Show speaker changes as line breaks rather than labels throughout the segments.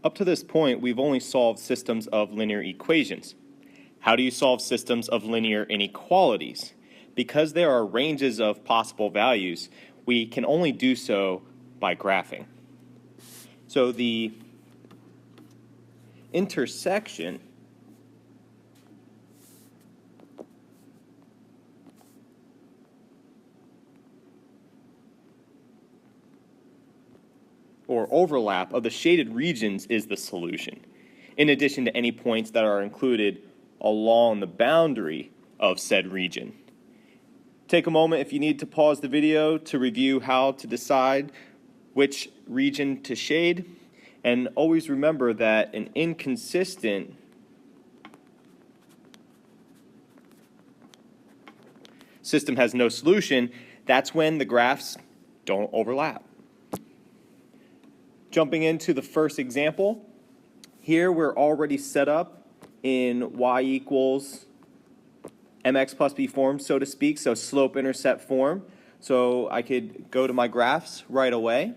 Up to this point, we've only solved systems of linear equations. How do you solve systems of linear inequalities? Because there are ranges of possible values, we can only do so by graphing. So the intersection or overlap of the shaded regions is the solution, in addition to any points that are included along the boundary of said region. Take a moment if you need to pause the video to review how to decide which region to shade, and always remember that an inconsistent system has no solution. That's when the graphs don't overlap. Jumping into the first example, here we're already set up in y equals mx plus b form, so to speak, so slope-intercept form. So I could go to my graphs right away.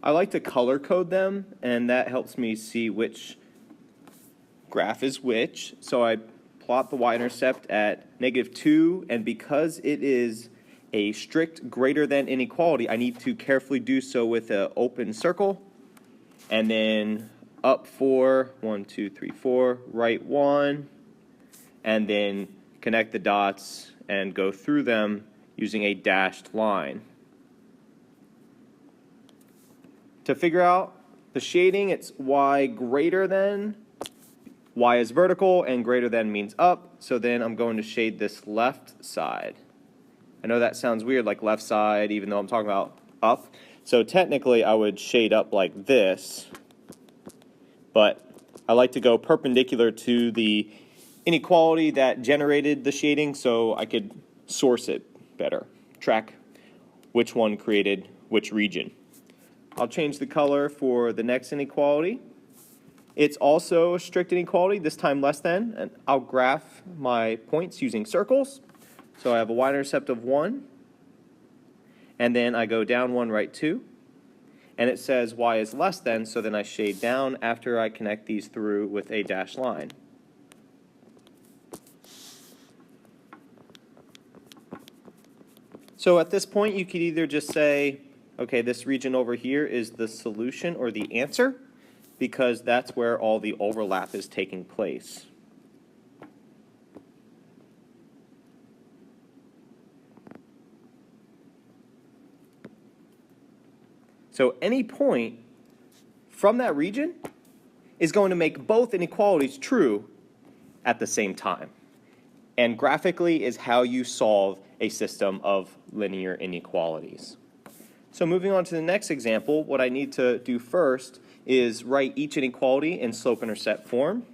I like to color code them, and that helps me see which graph is which. So I plot the y-intercept at -2, and because it is a strict greater than inequality, I need to carefully do so with an open circle, and then up 4, 1, 2, 3, 4, right 1, and then connect the dots and go through them using a dashed line. To figure out the shading, it's y greater than. Y is vertical, and greater than means up, so then I'm going to shade this left side. I know that sounds weird, like left side, even though I'm talking about up. So technically, I would shade up like this, but I like to go perpendicular to the inequality that generated the shading so I could source it better, track which one created which region. I'll change the color for the next inequality. It's also a strict inequality, this time less than, and I'll graph my points using circles. So I have a y-intercept of 1, and then I go down 1, right 2, and it says y is less than, so then I shade down after I connect these through with a dashed line. So at this point, you could either just say, okay, this region over here is the solution or the answer, because that's where all the overlap is taking place. So any point from that region is going to make both inequalities true at the same time. And graphically is how you solve a system of linear inequalities. So moving on to the next example, what I need to do first is write each inequality in slope-intercept form.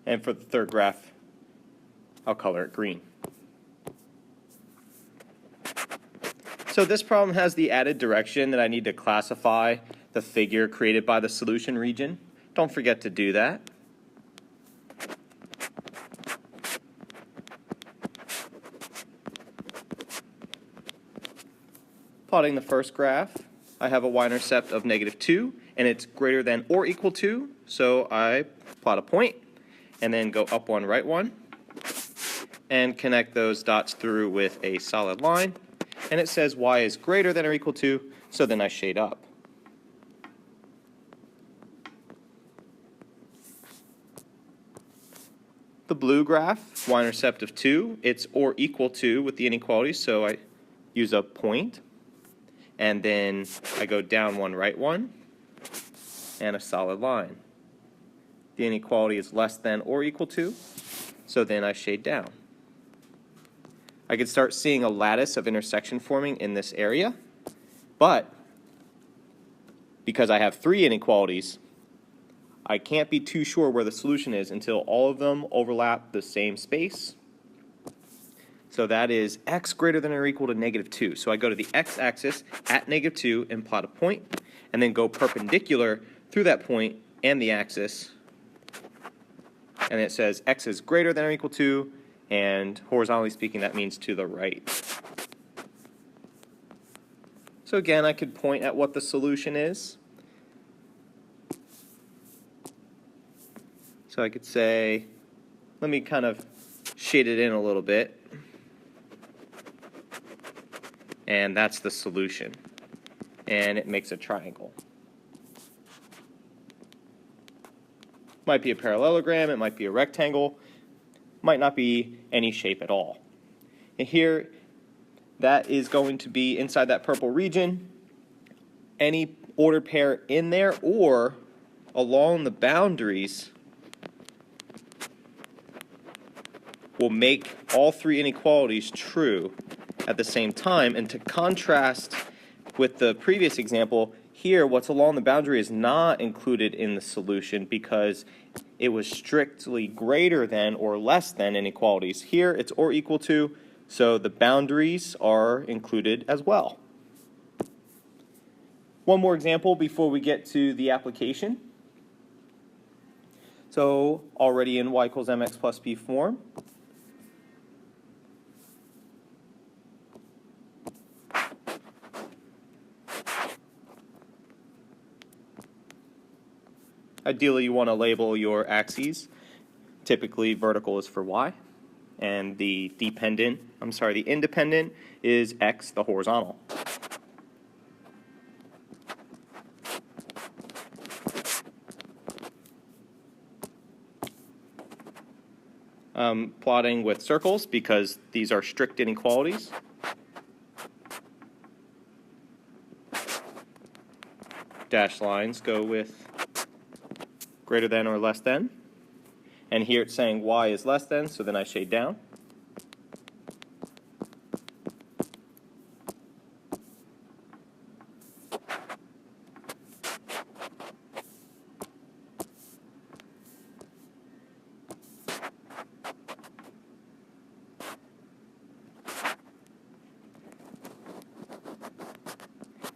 And for the third graph, I'll color it green. So this problem has the added direction that I need to classify the figure created by the solution region. Don't forget to do that. Plotting the first graph, I have a y-intercept of -2, and it's greater than or equal to, so I plot a point, and then go up 1, right 1, and connect those dots through with a solid line. And it says y is greater than or equal to, so then I shade up. The blue graph, y-intercept of 2, it's or equal to with the inequality, so I use a point, and then I go down 1, right 1, and a solid line. The inequality is less than or equal to, so then I shade down. I could start seeing a lattice of intersection forming in this area, but because I have 3 inequalities, I can't be too sure where the solution is until all of them overlap the same space. So that is x greater than or equal to -2. So I go to the x-axis at -2 and plot a point, and then go perpendicular through that point and the axis. And it says x is greater than or equal to, and horizontally speaking, that means to the right. So again, I could point at what the solution is. So I could say, let me kind of shade it in a little bit. And that's the solution. And it makes a triangle. Might be a parallelogram, it might be a rectangle, might not be any shape at all. And here, that is going to be inside that purple region, any ordered pair in there or along the boundaries will make all 3 inequalities true at the same time. And to contrast with the previous example, here what's along the boundary is not included in the solution because it was strictly greater than or less than inequalities. Here it's or equal to, so the boundaries are included as well. One more example before we get to the application. So already in y equals mx plus b form, ideally, you want to label your axes. Typically, vertical is for y, and the independent is x, the horizontal. Plotting with circles because these are strict inequalities. Dashed lines go with greater than or less than. And here it's saying y is less than, so then I shade down.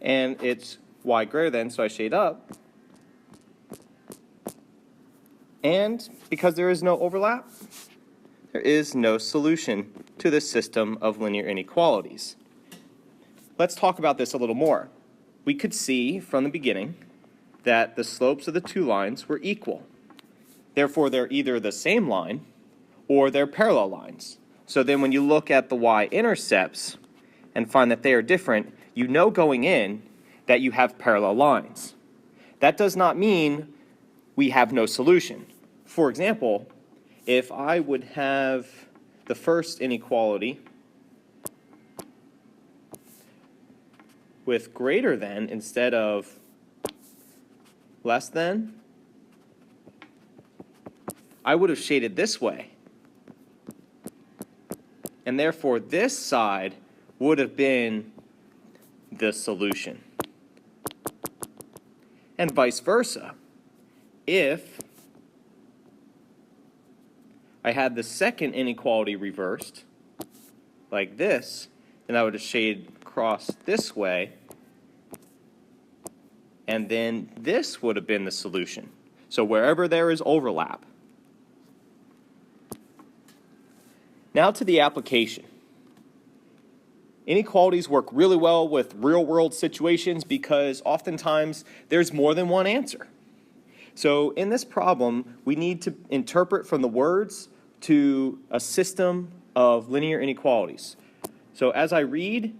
And it's y greater than, so I shade up. And because there is no overlap, there is no solution to this system of linear inequalities. Let's talk about this a little more. We could see from the beginning that the slopes of the 2 lines were equal. Therefore, they're either the same line or they're parallel lines. So then when you look at the y-intercepts and find that they are different, you know going in that you have parallel lines. That does not mean we have no solution. For example, if I would have the first inequality with greater than instead of less than, I would have shaded this way. And therefore, this side would have been the solution. And vice versa. If I had the second inequality reversed, like this, then I would have shaded across this way, and then this would have been the solution. So wherever there is overlap. Now to the application. Inequalities work really well with real-world situations because oftentimes there's more than one answer. So in this problem, we need to interpret from the words to a system of linear inequalities. So as I read,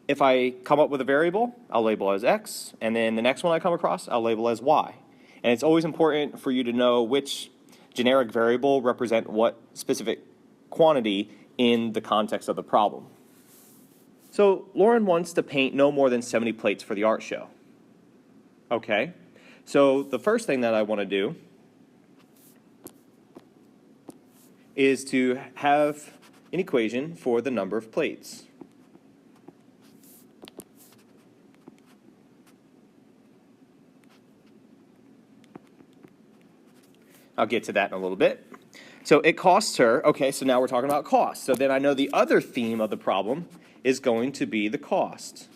if I come up with a variable, I'll label as x, and then the next one I come across, I'll label as y. And it's always important for you to know which generic variable represent what specific quantity in the context of the problem. So Lauren wants to paint no more than 70 plates for the art show. Okay, so the first thing that I want to do is to have an equation for the number of plates. I'll get to that in a little bit. So it costs her, okay, so now we're talking about cost. So then I know the other theme of the problem is going to be the cost.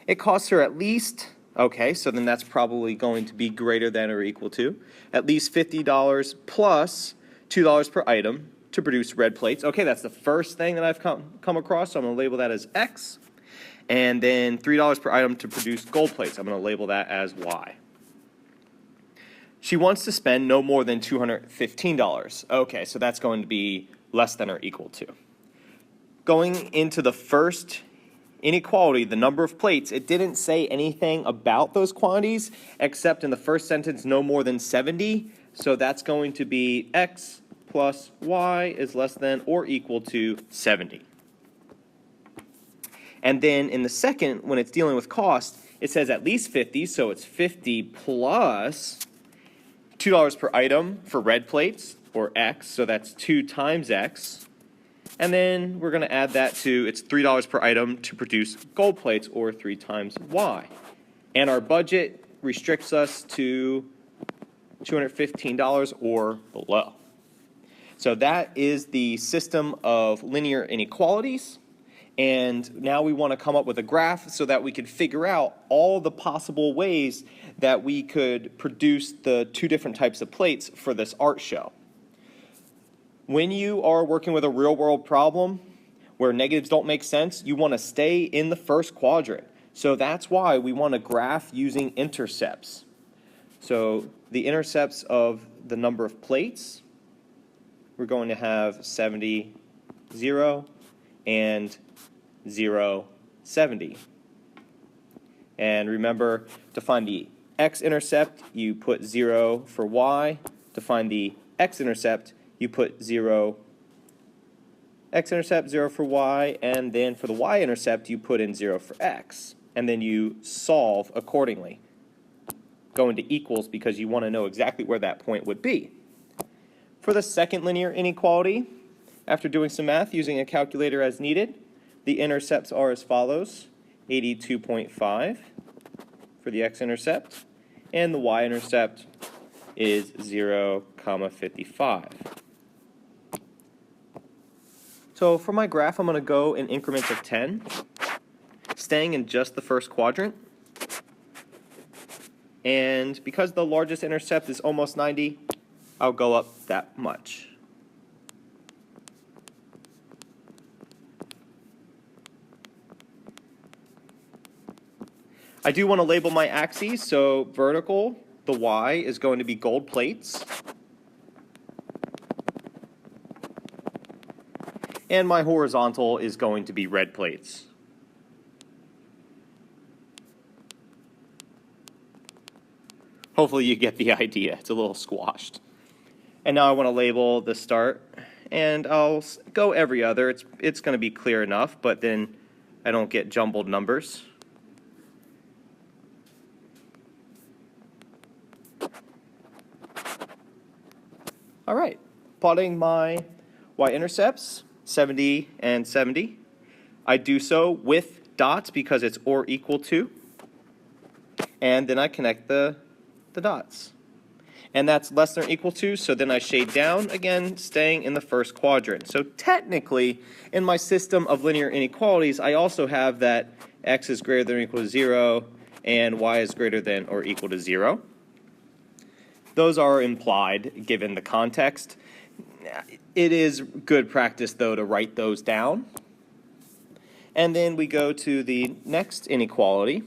It costs her at least, okay, so then that's probably going to be greater than or equal to at least $50 plus $2 per item to produce red plates. Okay, that's the first thing that I've come across, so I'm going to label that as X. And then $3 per item to produce gold plates. I'm going to label that as Y. She wants to spend no more than $215. Okay, so that's going to be less than or equal to. Going into the first inequality, the number of plates, it didn't say anything about those quantities except in the first sentence, no more than 70. So that's going to be X plus Y is less than or equal to 70. And then in the second, when it's dealing with cost, it says at least 50, so it's 50 plus $2 per item for red plates, or X, so that's 2 times X. And then we're going to add that to, it's $3 per item to produce gold plates, or 3 times Y. And our budget restricts us to $215 or below. So that is the system of linear inequalities. And now we want to come up with a graph so that we can figure out all the possible ways that we could produce the 2 different types of plates for this art show. When you are working with a real-world problem where negatives don't make sense, you want to stay in the first quadrant. So that's why we want to graph using intercepts. So the intercepts of the number of plates, we're going to have 70, 0, and 0, 70. And remember, to find the x-intercept, you put 0 for y. To find the x-intercept, you put 0, x-intercept, 0 for y, and then for the y-intercept, you put in 0 for x. And then you solve accordingly. Go into equals because you want to know exactly where that point would be. For the second linear inequality, after doing some math using a calculator as needed, the intercepts are as follows: 82.5 for the x-intercept, and the y-intercept is 0,55. So for my graph, I'm going to go in increments of 10, staying in just the first quadrant. And because the largest intercept is almost 90, I'll go up that much. I do want to label my axes, so vertical, the Y, is going to be gold plates. And my horizontal is going to be red plates. Hopefully you get the idea. It's a little squashed. And now I want to label the start, and I'll go every other. It's going to be clear enough, but then I don't get jumbled numbers. All right, plotting my y-intercepts, 70 and 70. I do so with dots because it's or equal to, and then I connect the dots. And that's less than or equal to, so then I shade down, again, staying in the first quadrant. So technically, in my system of linear inequalities, I also have that x is greater than or equal to 0, and y is greater than or equal to 0. Those are implied given the context. It is good practice, though, to write those down. And then we go to the next inequality.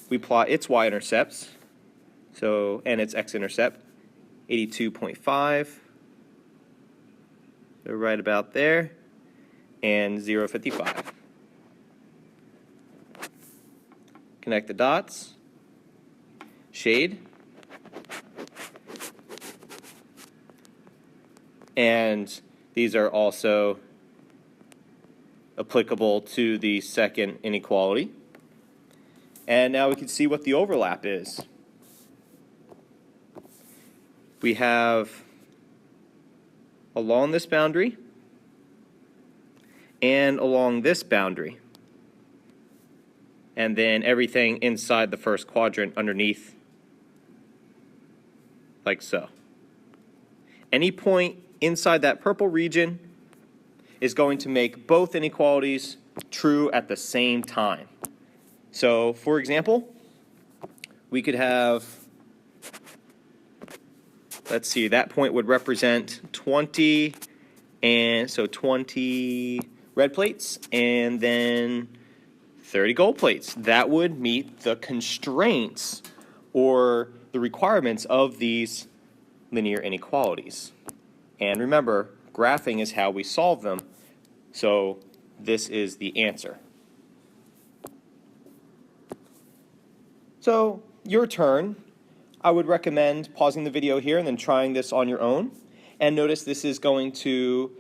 We plot its y-intercepts, and its x-intercept, 82.5. They're right about there, and 0.55. Connect the dots, shade, and these are also applicable to the second inequality. And now we can see what the overlap is. We have along this boundary and along this boundary. And then everything inside the first quadrant underneath like so. Any point inside that purple region is going to make both inequalities true at the same time. So, for example, we could have, let's see, that point would represent 20, and so 20 red plates, and then 30 gold plates. That would meet the constraints or the requirements of these linear inequalities. And remember, graphing is how we solve them, so this is the answer. So, your turn. I would recommend pausing the video here and then trying this on your own. And notice this is going to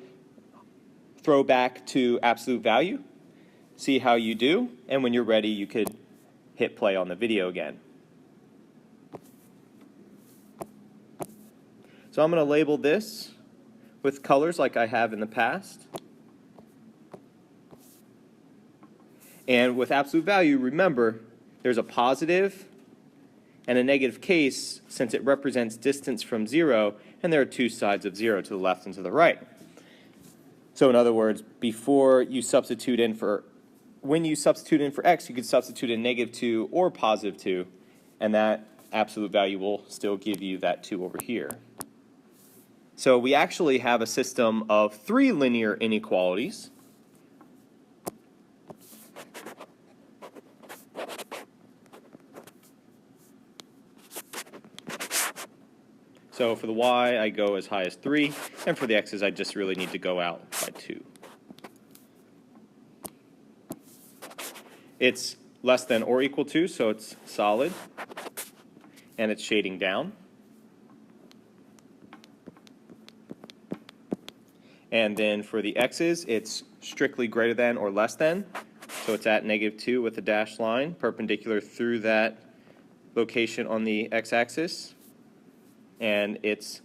throw back to absolute value. See how you do, and when you're ready, you could hit play on the video again. So I'm going to label this with colors like I have in the past. And with absolute value, remember, there's a positive and a negative case since it represents distance from 0, and there are two sides of 0 to the left and to the right. So in other words, before you substitute in for, when you substitute in for x, you could substitute in -2 or +2, and that absolute value will still give you that 2 over here. So we actually have a system of 3 linear inequalities. So for the y, I go as high as 3, and for the x's, I just really need to go out by 2. It's less than or equal to, so it's solid, and it's shading down. And then for the x's, it's strictly greater than or less than, so it's at -2 with a dashed line perpendicular through that location on the x-axis. And it's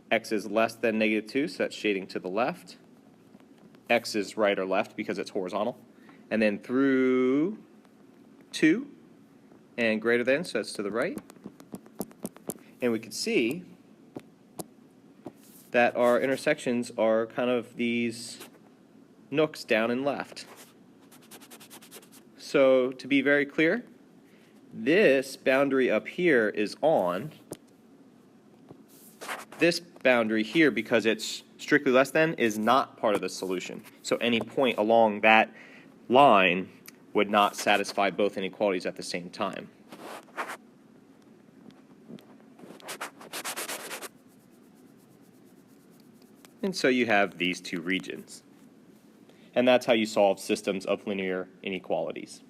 x is less than -2, so that's shading to the left. X is right or left because it's horizontal. And then through 2 and greater than, so that's to the right. And we can see that our intersections are kind of these nooks down and left. So to be very clear, this boundary up here is on. This boundary here, because it's strictly less than, is not part of the solution. So any point along that line would not satisfy both inequalities at the same time. And so you have these two regions. And that's how you solve systems of linear inequalities.